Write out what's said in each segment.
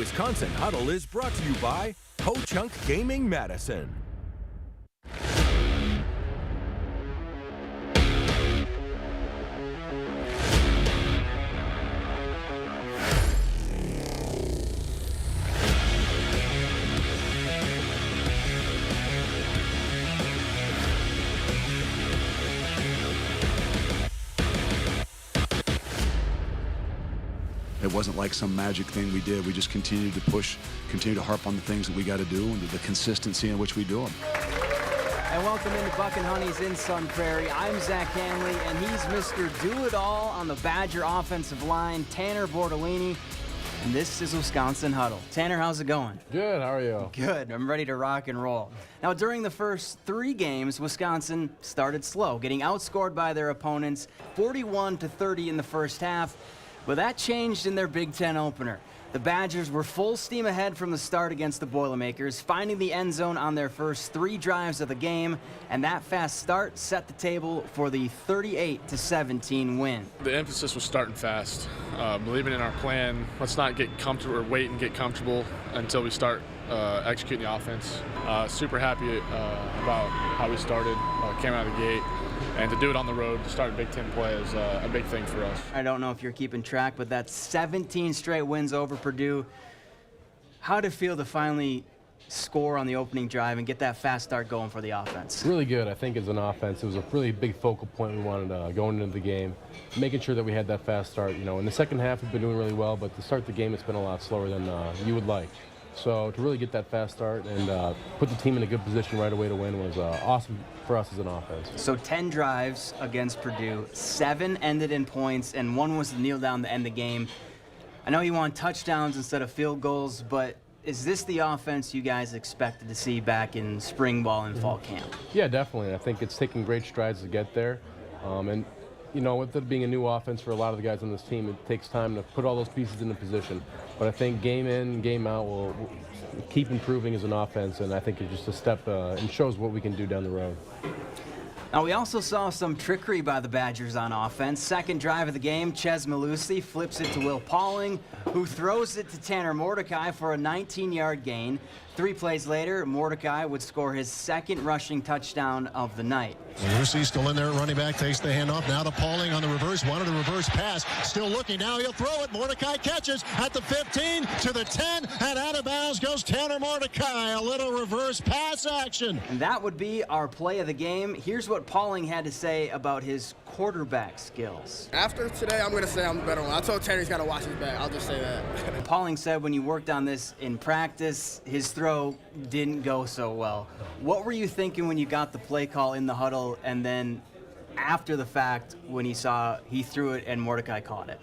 Wisconsin Huddle is brought to you by Ho-Chunk Gaming Madison. It wasn't like some magic thing we did. We just continued to push, continue to harp on the things that we got to do and the consistency in which we do them. And welcome into Buck and Honey's in Sun Prairie. I'm Zach Hanley, and he's Mr. Do-It-All on the Badger offensive line, Tanor Bortolini. And this is Wisconsin Huddle. Tanor, how's it going? Good, how are you? Good, I'm ready to rock and roll. Now, during the first 3 games, Wisconsin started slow, getting outscored by their opponents 41-30 in the first half. But that changed in their Big Ten opener. The Badgers were full steam ahead from the start against the Boilermakers, finding the end zone on their first 3 drives of the game, and that fast start set the table for the 38-17 win. The emphasis was starting fast, believing in our plan. Let's not get comfortable or wait and get comfortable until we start executing the offense. Super happy about how we started, came out of the gate. And to do it on the road, to start a Big Ten play is a big thing for us. I don't know if you're keeping track, but that's 17 straight wins over Purdue. How'd it feel to finally score on the opening drive and get that fast start going for the offense? Really good. I think as an offense, it was a really big focal point we wanted going into the game, making sure that we had that fast start. You know, in the second half, we've been doing really well, but to start the game, it's been a lot slower than you would like. So to really get that fast start and put the team in a good position right away to win was awesome for us as an offense. So 10 drives against Purdue, 7 ended in points, and 1 was the kneel down to end the game. I know you want touchdowns instead of field goals, but is this the offense you guys expected to see back in spring ball and fall camp? Yeah, definitely. I think it's taken great strides to get there. And you know, with it being a new offense for a lot of the guys on this team, it takes time to put all those pieces into position. But I think game in, game out, we'll keep improving as an offense, and I think it's just a step and shows what we can do down the road. Now, we also saw some trickery by the Badgers on offense. Second drive of the game, Ches Malusi flips it to Will Pauling, who throws it to Tanner Mordecai for a 19-yard gain. 3 plays later, Mordecai would score his 2nd rushing touchdown of the night. Malusi still in there at running back, takes the handoff. Now to Pauling on the reverse, wanted a reverse pass. Still looking, now he'll throw it. Mordecai catches at the 15, to the 10, and out of bounds goes Tanner Mordecai. A little reverse pass action. And that would be our play of the game. Here's what Pauling had to say about his quarterback skills. After today, I'm going to say I'm the better one. I told Tanner he's got to watch his back. I'll just say that. Pauling said when you worked on this in practice, his throw didn't go so well. What were you thinking when you got the play call in the huddle and then after the fact when he threw it and Mordecai caught it?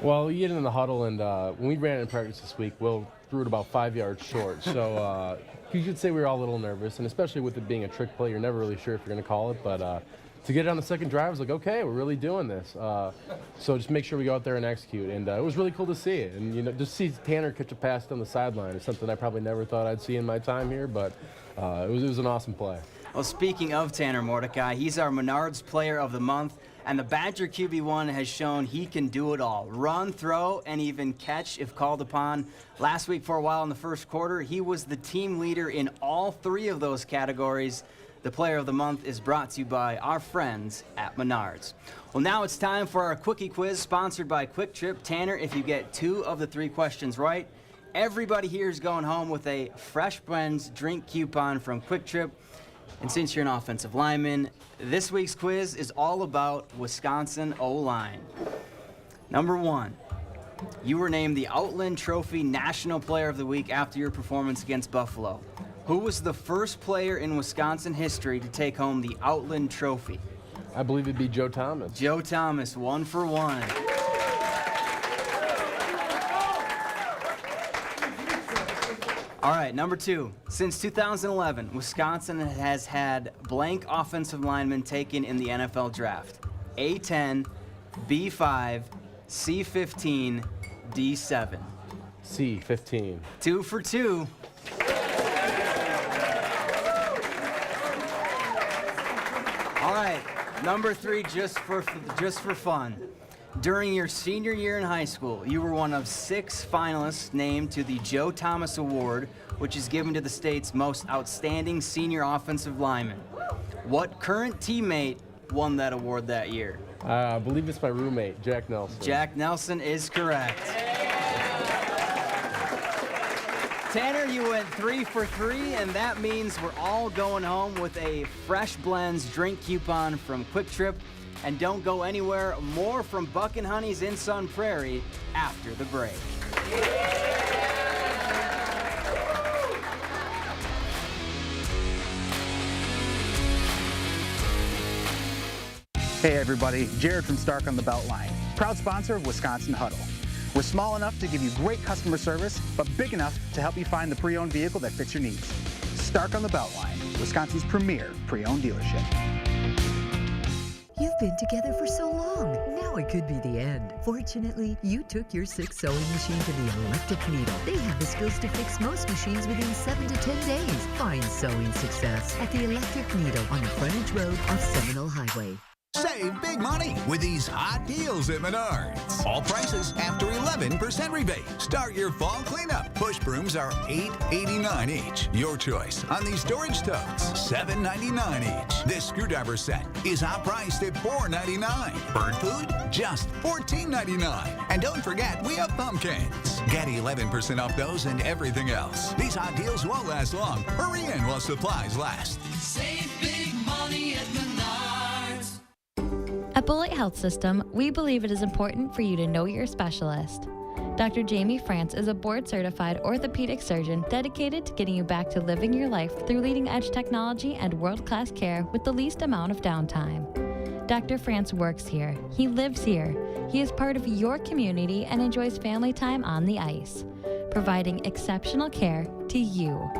Well, we get in the huddle, and when we ran in practice this week, Will threw it about 5 yards short. So you could say we were all a little nervous, and especially with it being a trick play, you're never really sure if you're going to call it. But to get it on the second drive, I was like, okay, we're really doing this. So just make sure we go out there and execute. And it was really cool to see it. And, you know, just see Tanner catch a pass down the sideline is something I probably never thought I'd see in my time here, but it was an awesome play. Well, speaking of Tanner Mordecai, he's our Menards Player of the Month, and the Badger QB1 has shown he can do it all. Run, throw, and even catch if called upon. Last week for a while in the first quarter, he was the team leader in all 3 of those categories. The Player of the Month is brought to you by our friends at Menards. Well, now it's time for our Quickie Quiz, sponsored by Quick Trip. Tanner, if you get 2 of the 3 questions right, everybody here is going home with a Fresh Blends drink coupon from Quick Trip. And since you're an offensive lineman, this week's quiz is all about Wisconsin O-line. Number 1, you were named the Outland Trophy National Player of the Week after your performance against Buffalo. Who was the first player in Wisconsin history to take home the Outland Trophy? I believe it'd be Joe Thomas. Joe Thomas, 1 for 1. All right, number 2. Since 2011, Wisconsin has had blank offensive linemen taken in the NFL draft. A10, B5, C15, D7. C15. 2 for 2. All right, number 3, just for fun. During your senior year in high school, you were one of 6 finalists named to the Joe Thomas Award, which is given to the state's most outstanding senior offensive lineman. What current teammate won that award that year? I believe it's my roommate, Jack Nelson. Jack Nelson is correct. Tanner, you went 3 for 3, and that means we're all going home with a Fresh Blends drink coupon from Quick Trip. And don't go anywhere. More from Buck and Honey's in Sun Prairie after the break. Hey everybody, Jared from Stark on the Beltline, proud sponsor of Wisconsin Huddle. We're small enough to give you great customer service, but big enough to help you find the pre-owned vehicle that fits your needs. Stark on the Beltline, Wisconsin's premier pre-owned dealership. You've been together for so long. Now it could be the end. Fortunately, you took your 6 sewing machine to the Electric Needle. They have the skills to fix most machines within 7 to 10 days. Find sewing success at the Electric Needle on the frontage road off Seminole Highway. Save big money with these hot deals at Menards. All prices after 11% rebate. Start your fall cleanup. Push brooms are $8.89 each. Your choice on these storage totes, $7.99 each. This screwdriver set is hot priced at $4.99. Bird food, just $14.99. And don't forget, we have pumpkins. Get 11% off those and everything else. These hot deals won't last long. Hurry in while supplies last. Save big money at Menards. At Bullet Health System, we believe it is important for you to know your specialist. Dr. Jamie France is a board-certified orthopedic surgeon dedicated to getting you back to living your life through leading-edge technology and world-class care with the least amount of downtime. Dr. France works here. He lives here. He is part of your community and enjoys family time on the ice, providing exceptional care to you.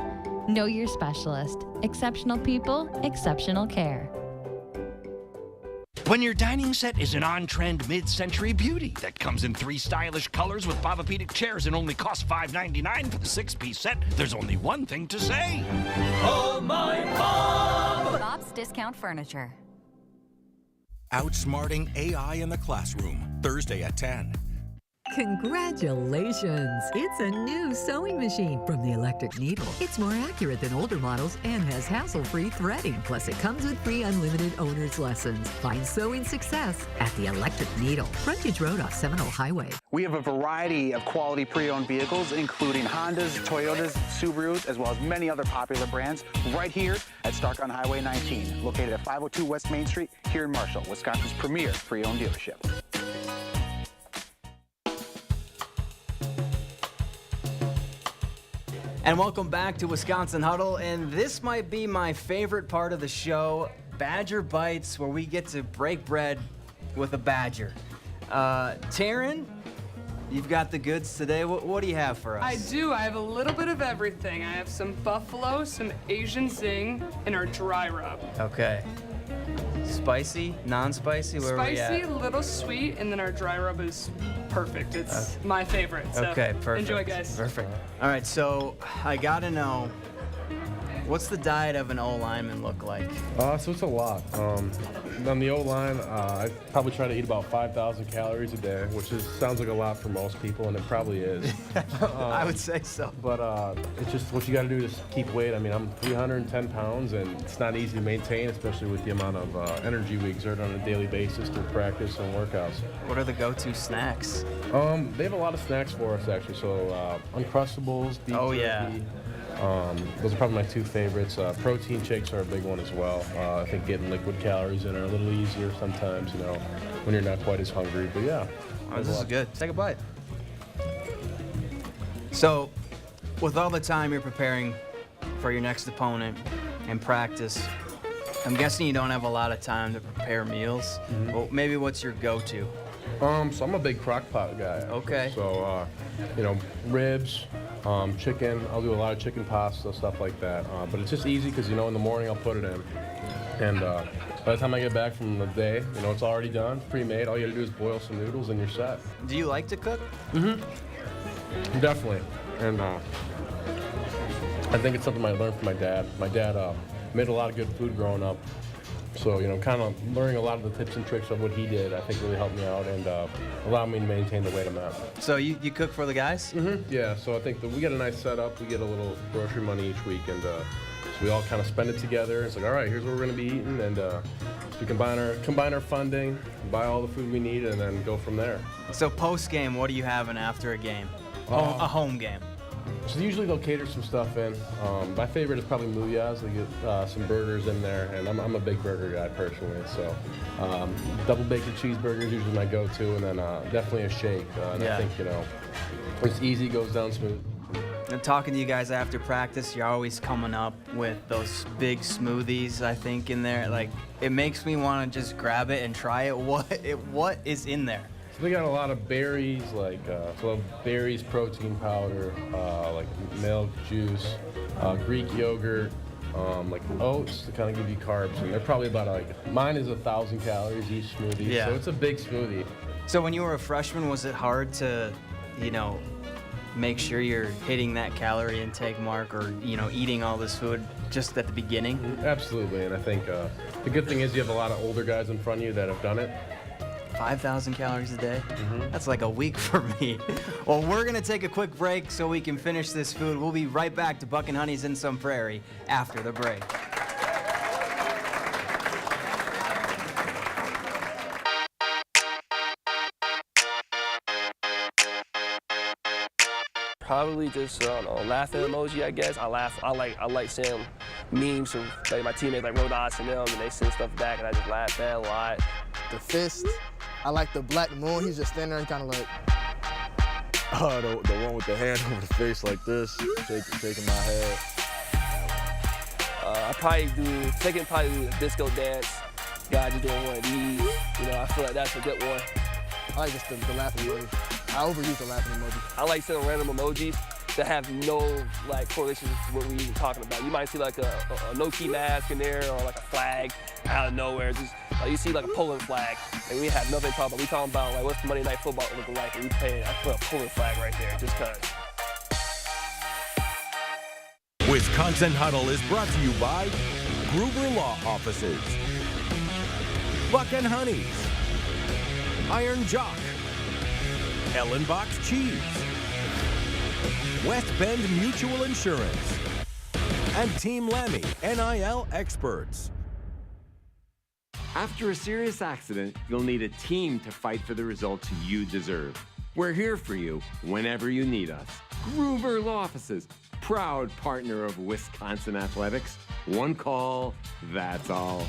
Know your specialist. Exceptional people, exceptional care. When your dining set is an on-trend mid-century beauty that comes in 3 stylish colors with Pavapedic chairs and only costs $5.99 for the 6-piece set, there's only one thing to say. Oh, my Bob! Bob's Discount Furniture. Outsmarting AI in the Classroom, Thursday at 10. Congratulations! It's a new sewing machine from the Electric Needle. It's more accurate than older models and has hassle-free threading. Plus, it comes with free unlimited owner's lessons. Find sewing success at the Electric Needle. Frontage Road off Seminole Highway. We have a variety of quality pre-owned vehicles, including Hondas, Toyotas, Subarus, as well as many other popular brands, right here at Stark on Highway 19, located at 502 West Main Street here in Marshall, Wisconsin's premier pre-owned dealership. And welcome back to Wisconsin Huddle, and this might be my favorite part of the show, Badger Bites, where we get to break bread with a Badger. Taryn, you've got the goods today. What do you have for us? I do. I have a little bit of everything. I have some buffalo, some Asian zing, and our dry rub. Okay. Spicy, non-spicy, where are we at? Spicy, a little sweet, and then our dry rub is perfect. It's my favorite. So okay, perfect. Enjoy, guys. Perfect. All right, so I gotta know, what's the diet of an O-lineman look like? So it's a lot. On the O-line, I probably try to eat about 5,000 calories a day, which sounds like a lot for most people, and it probably is. I would say so. But it's just what you got to do to keep weight. I mean, I'm 310 pounds, and it's not easy to maintain, especially with the amount of energy we exert on a daily basis through practice and workouts. What are the go-to snacks? They have a lot of snacks for us, actually. So Uncrustables, beef jerky. Those are probably my 2 favorites. Protein shakes are a big one as well. I think getting liquid calories in are a little easier sometimes, when you're not quite as hungry. But yeah. This is good. Take a bite. So, with all the time you're preparing for your next opponent and practice, I'm guessing you don't have a lot of time to prepare meals. Mm-hmm. Well, maybe what's your go-to? So I'm a big crock pot guy. Okay. So, ribs, chicken. I'll do a lot of chicken pasta, stuff like that. But it's just easy because, in the morning I'll put it in. And by the time I get back from the day, it's already done, pre-made. All you gotta do is boil some noodles and you're set. Do you like to cook? Mm-hmm. Definitely. And I think it's something I learned from my dad. My dad made a lot of good food growing up. So, kind of learning a lot of the tips and tricks of what he did, I think really helped me out and allowed me to maintain the weight I'm at. So you cook for the guys? Mm-hmm. Yeah, so I think we get a nice setup. We get a little grocery money each week, and so we all kind of spend it together. It's like, all right, here's what we're going to be eating, and we combine our funding, buy all the food we need, and then go from there. So post-game, what are you having after a game? A home game. So usually they'll cater some stuff in. My favorite is probably Muyas. They get some burgers in there, and I'm a big burger guy personally. So double bacon cheeseburgers usually my go-to, and then definitely a shake. I think it's easy, goes down smooth. And talking to you guys after practice, you're always coming up with those big smoothies, I think, in there. Like, it makes me want to just grab it and try it. What is in there? So they got a lot of berries, like berries, protein powder, like milk, juice, Greek yogurt, like oats to kind of give you carbs. And they're probably about mine is 1,000 calories each smoothie. Yeah. So it's a big smoothie. So when you were a freshman, was it hard to, make sure you're hitting that calorie intake mark or, eating all this food just at the beginning? Absolutely, and I think the good thing is you have a lot of older guys in front of you that have done it. 5,000 calories a day? That's like a week for me. Well, we're going to take a quick break so we can finish this food. We'll be right back to Buck and Honey's in Some Prairie after the break. Probably just laughing emoji, I guess. I like saying memes from my teammates like Rodas and them, and they send stuff back, and I just laugh at a lot. The fist. I like the black moon. He's just standing there and kind of like. Oh, the one with the hand over the face like this, shaking my head. I probably do the disco dance. God, just doing one of these. I feel like that's a good one. I like just the laughing emoji. I overuse the laughing emoji. I like sending random emojis that have no correlation with what we're even talking about. You might see like a no-key mask in there or like a flag out of nowhere. Just you see like a Poland flag, and we have nothing to talk about. We talking about what's the Monday Night Football looking like, and I put a Poland flag right there just cause. Wisconsin Huddle is brought to you by Gruber Law Offices, Buck and Honey's, Iron Jock, Ellenbox Cheese, West Bend Mutual Insurance, and Team Lammy, NIL experts. After a serious accident, you'll need a team to fight for the results you deserve. We're here for you whenever you need us. Gruber Law Offices, proud partner of Wisconsin Athletics. One call, that's all.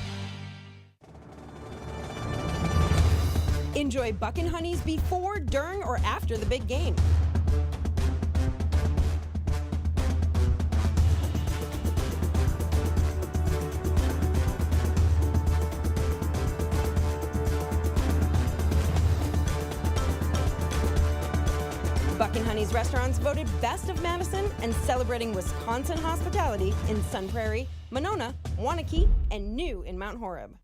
Enjoy Buck and Honey's before, during, or after the big game. Buck and Honey's restaurants voted Best of Madison and celebrating Wisconsin hospitality in Sun Prairie, Monona, Wanakee, and new in Mount Horeb.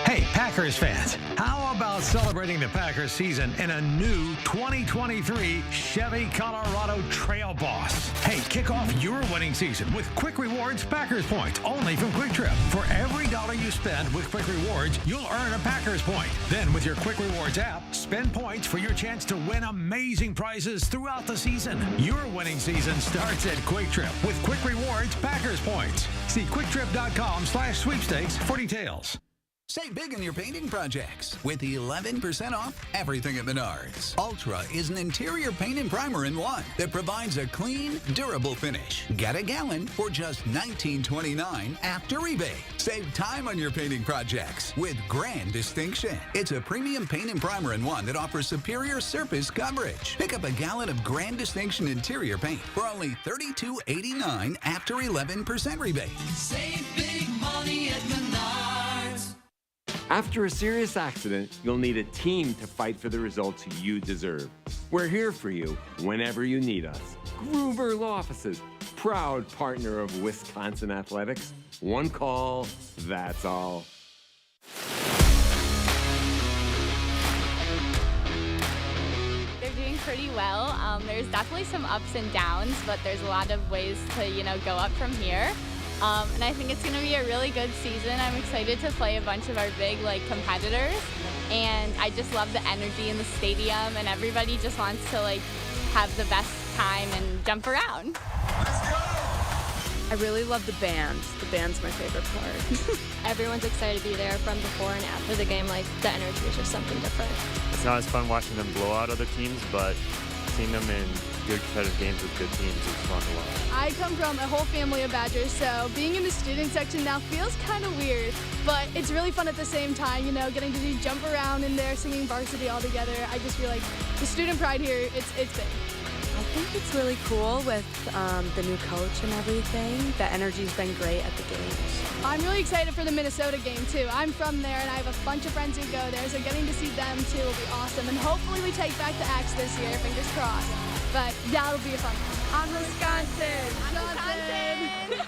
Hey, Packers fans, how about celebrating the Packers season in a new 2023 Chevy Colorado Trail Boss? Hey, kick off your winning season with Quick Rewards Packers Points, only from Quick Trip. For every dollar you spend with Quick Rewards, you'll earn a Packers Point. Then with your Quick Rewards app, spend points for your chance to win amazing prizes throughout the season. Your winning season starts at Quick Trip with Quick Rewards Packers Points. See quicktrip.com/sweepstakes for details. Save big on your painting projects with 11% off everything at Menards. Ultra is an interior paint and primer in one that provides a clean, durable finish. Get a gallon for just $19.29 after rebate. Save time on your painting projects with Grand Distinction. It's a premium paint and primer in one that offers superior surface coverage. Pick up a gallon of Grand Distinction interior paint for only $32.89 after 11% rebate. Save big money at Menards. After a serious accident, you'll need a team to fight for the results you deserve. We're here for you whenever you need us. Gruber Law Offices, proud partner of Wisconsin Athletics. One call, that's all. They're doing pretty well. There's definitely some ups and downs, but there's a lot of ways to, go up from here. And I think it's going to be a really good season. I'm excited to play a bunch of our big competitors, and I just love the energy in the stadium, and everybody just wants to have the best time and jump around. I really love the band. The band's my favorite part. Everyone's excited to be there from before and after the game. The energy is just something different. It's not as fun watching them blow out other teams, but seeing them in good competitive games with good teams is fun to watch. I come from a whole family of Badgers, so being in the student section now feels kind of weird, but it's really fun at the same time, getting to jump around in there, singing varsity all together. I just feel like the student pride here, it's big. I think it's really cool with the new coach and everything. The energy's been great at the games. I'm really excited for the Minnesota game too. I'm from there and I have a bunch of friends who go there, so getting to see them too will be awesome. And hopefully we take back the Axe this year, fingers crossed. But that'll be a fun one. On Wisconsin! Wisconsin!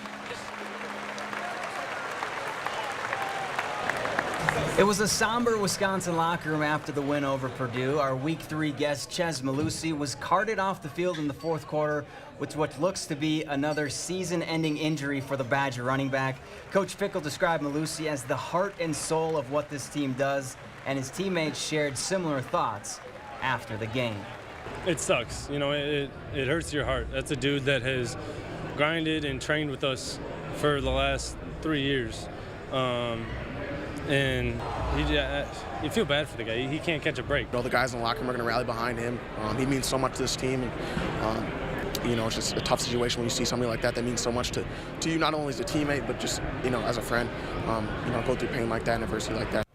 It was a somber Wisconsin locker room after the win over Purdue. Our Week 3 guest, Ches Malusi, was carted off the field in the fourth quarter with what looks to be another season-ending injury for the Badger running back. Coach Pickle described Malusi as the heart and soul of what this team does, and his teammates shared similar thoughts after the game. It sucks. It hurts your heart. That's a dude that has grinded and trained with us for the last 3 years. And you feel bad for the guy. He can't catch a break. The guys in the locker room are going to rally behind him. He means so much to this team. And, it's just a tough situation when you see somebody like that means so much to you, not only as a teammate, but just, as a friend. Go through pain like that and adversity like that.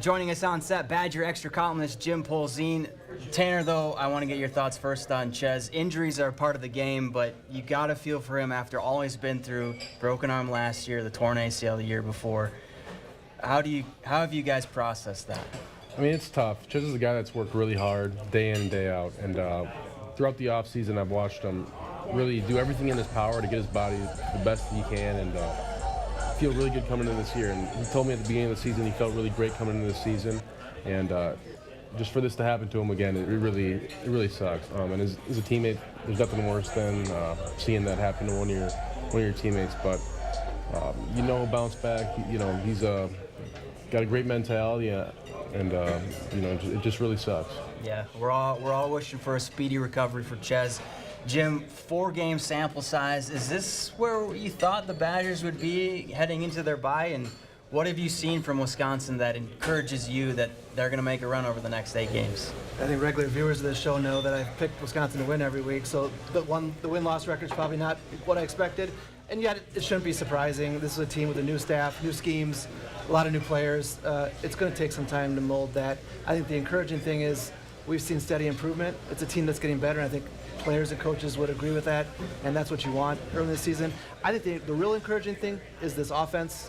Joining us on set, Badger extra columnist Jim Polzine. Tanner, though, I want to get your thoughts first on Ches. Injuries are part of the game, but you got to feel for him after all he's been through. Broken arm last year, the torn ACL the year before. How have you guys processed that? I mean, it's tough. Ches is a guy that's worked really hard day in and day out, and throughout the offseason, I've watched him really do everything in his power to get his body the best he can, and feel really good coming into this year. And he told me at the beginning of the season he felt really great coming into this season, and just for this to happen to him again, it really sucks. And as a teammate, there's nothing worse than seeing that happen to one of your teammates. But bounce back. He's got a great mentality, and it just really sucks. Yeah, we're all wishing for a speedy recovery for Ches. Jim, 4-game sample size. Is this where you thought the Badgers would be heading into their bye? And what have you seen from Wisconsin that encourages you that they're going to make a run over the next 8 games? I think regular viewers of this show know that I've picked Wisconsin to win every week, so the win-loss record's probably not what I expected. And yet, it shouldn't be surprising. This is a team with a new staff, new schemes, a lot of new players. It's going to take some time to mold that. I think the encouraging thing is we've seen steady improvement. It's a team that's getting better, and I think players and coaches would agree with that, and that's what you want early in the season. I think the real encouraging thing is this offense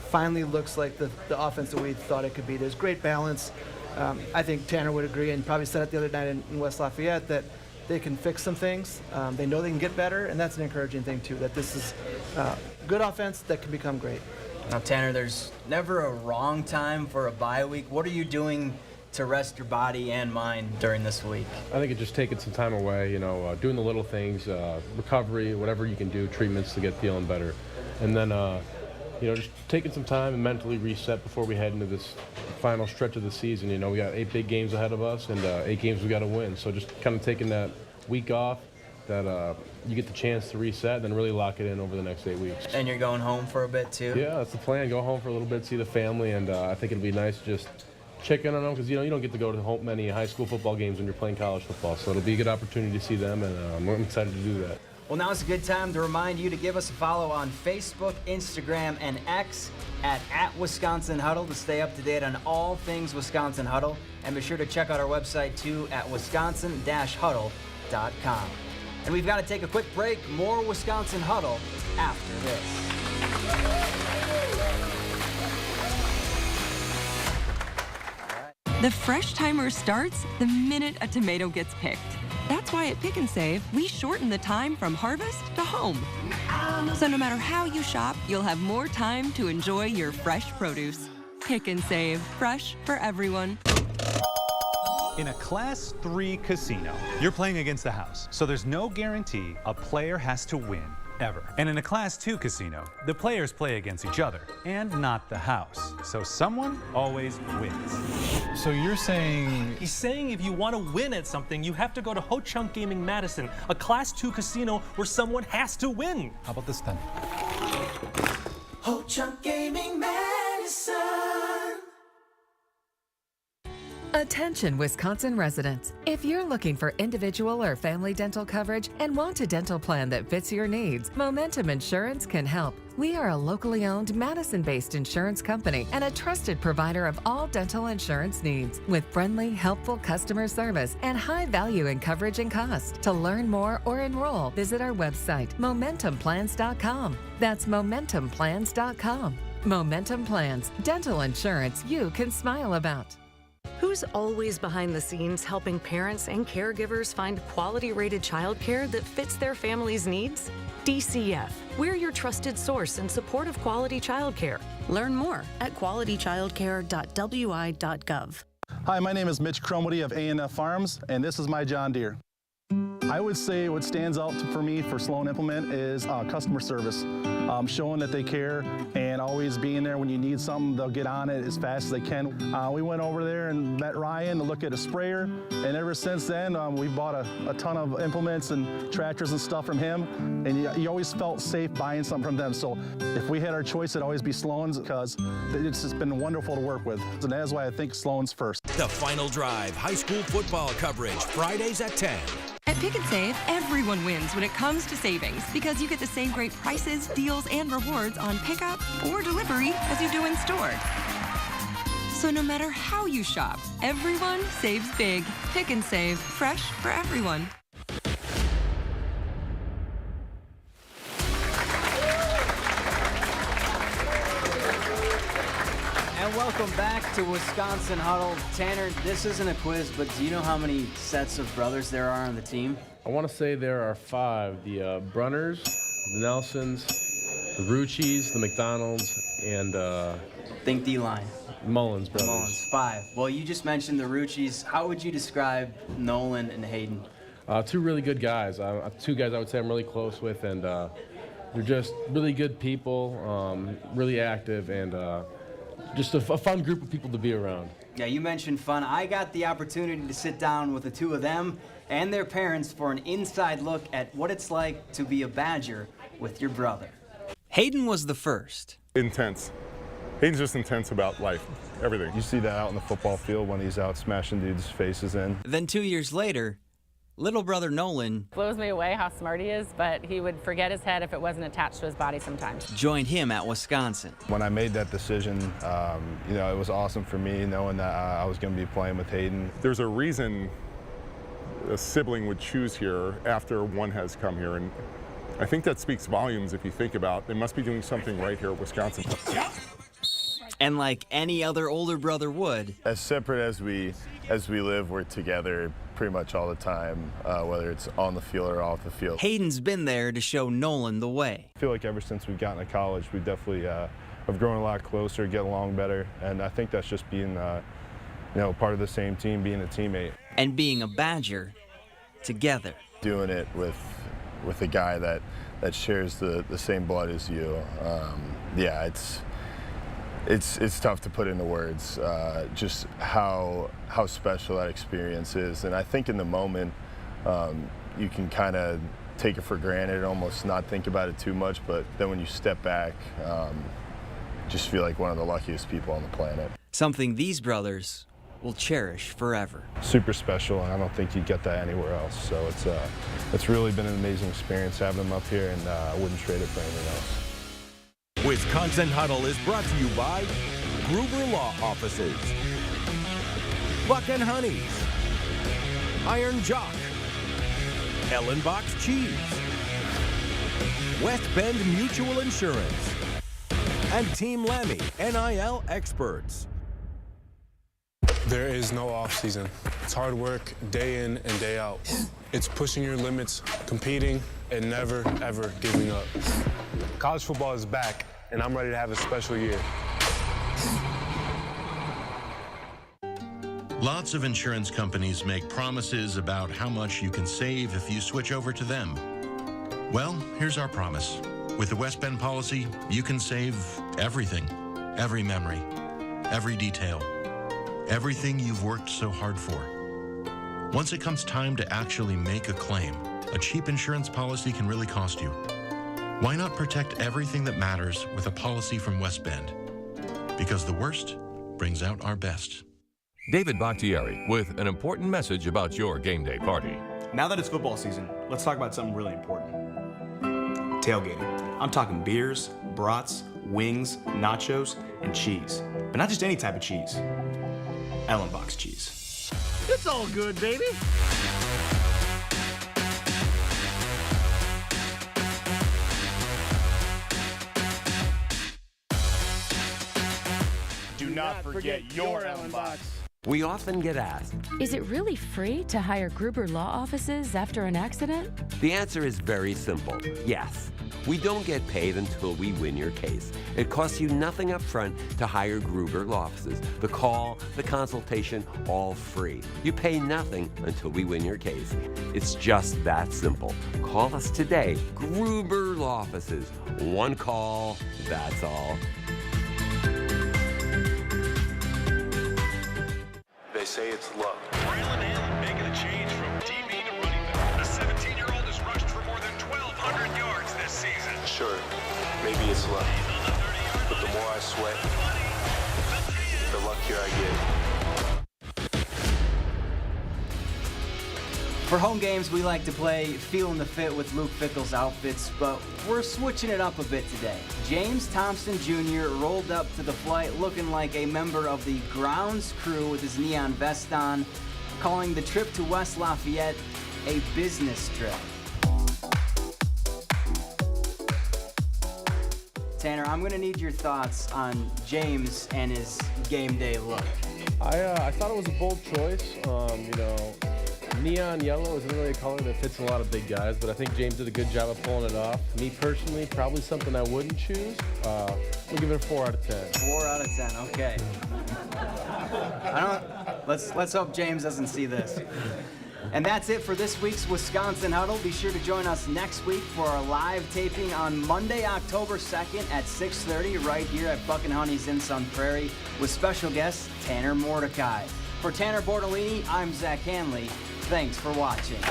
finally looks like the offense that we thought it could be. There's great balance. I think Tanor would agree, and probably said it the other night in West Lafayette, that they can fix some things. They know they can get better, and that's an encouraging thing, too, that this is good offense that can become great. Now, Tanor, there's never a wrong time for a bye week. What are you doing to rest your body and mind during this week? I think it's just taking some time away, doing the little things, recovery, whatever you can do, treatments to get feeling better. And then, just taking some time and mentally reset before we head into this final stretch of the season. We got 8 big games ahead of us, and 8 games we got to win. So just kind of taking that week off, that you get the chance to reset and then really lock it in over the next 8 weeks. And you're going home for a bit, too? Yeah, that's the plan. Go home for a little bit, see the family, and I think it'd be nice to just check in on them, because you don't get to go to many high school football games when you're playing college football. So it'll be a good opportunity to see them, and I'm excited to do that. Well, now is a good time to remind you to give us a follow on Facebook, Instagram, and X at Wisconsin Huddle to stay up to date on all things Wisconsin Huddle. And be sure to check out our website, too, at wisconsin-huddle.com. And we've got to take a quick break. More Wisconsin Huddle after this. The fresh timer starts the minute a tomato gets picked. That's why at Pick and Save, we shorten the time from harvest to home. So no matter how you shop, you'll have more time to enjoy your fresh produce. Pick and Save, fresh for everyone. In a Class 3 casino, you're playing against the house, so there's no guarantee a player has to win. ever. And in a Class 2 casino, the players play against each other and not the house. So someone always wins. So you're saying... He's saying if you want to win at something, you have to go to Ho Chunk Gaming Madison, a Class 2 casino where someone has to win. How about this then? Ho Chunk Gaming Madison. Attention Wisconsin residents. If you're looking for individual or family dental coverage and want a dental plan that fits your needs, Momentum Insurance can help. We are a locally owned Madison-based insurance company and a trusted provider of all dental insurance needs with friendly, helpful customer service and high value in coverage and cost. To learn more or enroll, visit our website, MomentumPlans.com. That's MomentumPlans.com. Momentum Plans, dental insurance you can smile about. Who's always behind the scenes helping parents and caregivers find quality-rated childcare that fits their family's needs? DCF. We're your trusted source in support of quality childcare. Learn more at qualitychildcare.wi.gov. Hi, my name is Mitch Cromody of A&F Farms, and this is my John Deere. I would say what stands out for me for Sloan Implement is customer service. Showing that they care and always being there when you need something, they'll get on it as fast as they can. We went over there and met Ryan to look at a sprayer, and ever since then we bought a ton of implements and tractors and stuff from him, and you always felt safe buying something from them. So if we had our choice, it'd always be Sloan's because it's just been wonderful to work with, and that is why I think Sloan's first. The Final Drive high school football coverage, Fridays at 10. At Pick and Save, everyone wins when it comes to savings because you get the same great prices, deals, and rewards on pickup or delivery as you do in store. So no matter how you shop, everyone saves big. Pick and Save, fresh for everyone. And welcome back to Wisconsin Huddle. Tanner, this isn't a quiz, but do you know how many sets of brothers there are on the team? I want to say there are 5. The Brunners, the Nelsons, the Rucci's, the McDonald's, and... Think D-line. Mullins brothers. Mullins, 5. Well, you just mentioned the Rucci's. How would you describe Nolan and Hayden? 2 really good guys. 2 guys I would say I'm really close with, and they're just really good people, really active, and just a fun group of people to be around. Yeah, you mentioned fun. I got the opportunity to sit down with the 2 of them and their parents for an inside look at what it's like to be a Badger with your brother. Hayden was the first. Intense. Hayden's just intense about life, everything. You see that out on the football field when he's out smashing dudes' faces in. Then 2 years later, little brother Nolan blows me away how smart he is, but he would forget his head if it wasn't attached to his body sometimes. Joined him at Wisconsin. When I made that decision, it was awesome for me knowing that I was going to be playing with Hayden. There's a reason a sibling would choose here after one has come here, and I think that speaks volumes if you think about they must be doing something right here at Wisconsin. And like any other older brother would. As separate as we live, we're together pretty much all the time, whether it's on the field or off the field. Hayden's been there to show Nolan the way. I feel like ever since we've gotten to college, we definitely have grown a lot closer, get along better, and I think that's just being, part of the same team, being a teammate. And being a Badger together. Doing it with a guy that shares the same blood as you, It's tough to put into words just how special that experience is, and I think in the moment you can kind of take it for granted and almost not think about it too much, but then when you step back, just feel like one of the luckiest people on the planet. Something these brothers will cherish forever. Super special, and I don't think you'd get that anywhere else. So it's really been an amazing experience having them up here, and I wouldn't trade it for anything else. Wisconsin Huddle is brought to you by Gruber Law Offices, Buck and Honey's, Iron Jock, Ellenbox Cheese, West Bend Mutual Insurance, and Team Lammy, NIL experts. There is no off-season. It's hard work day in and day out. It's pushing your limits, competing, and never, ever giving up. College football is back, and I'm ready to have a special year. Lots of insurance companies make promises about how much you can save if you switch over to them. Well, here's our promise. With the West Bend policy, you can save everything, every memory, every detail, everything you've worked so hard for. Once it comes time to actually make a claim, a cheap insurance policy can really cost you. Why not protect everything that matters with a policy from West Bend? Because the worst brings out our best. David Bakhtiari with an important message about your game day party. Now that it's football season, let's talk about something really important. Tailgating. I'm talking beers, brats, wings, nachos, and cheese. But not just any type of cheese. Ellenbox cheese. It's all good, baby. Do not forget your Ellenbox. We often get asked, is it really free to hire Gruber Law Offices after an accident? The answer is very simple, yes. We don't get paid until we win your case. It costs you nothing up front to hire Gruber Law Offices. The call, the consultation, all free. You pay nothing until we win your case. It's just that simple. Call us today, Gruber Law Offices. One call, that's all. They say it's luck. Braylon Allen making a change from DB to running back. The 17-year-old has rushed for more than 1,200 yards this season. Sure, maybe it's luck. But the more I sweat, the luckier I get. For home games, we like to play Feelin' the Fit with Luke Fickell's outfits, but we're switching it up a bit today. James Thompson Jr. rolled up to the flight looking like a member of the grounds crew with his neon vest on, calling the trip to West Lafayette a business trip. Tanner, I'm going to need your thoughts on James and his game day look. I thought it was a bold choice. Neon yellow isn't really a color that fits a lot of big guys, but I think James did a good job of pulling it off. Me personally, probably something I wouldn't choose. We'll give it a 4 out of 10. 4 out of 10, okay. Let's hope James doesn't see this. And that's it for this week's Wisconsin Huddle. Be sure to join us next week for our live taping on Monday, October 2nd at 6:30 right here at Buck and Honey's in Sun Prairie with special guest Tanor Mordecai. For Tanor Bortolini, I'm Zach Hanley. Thanks for watching.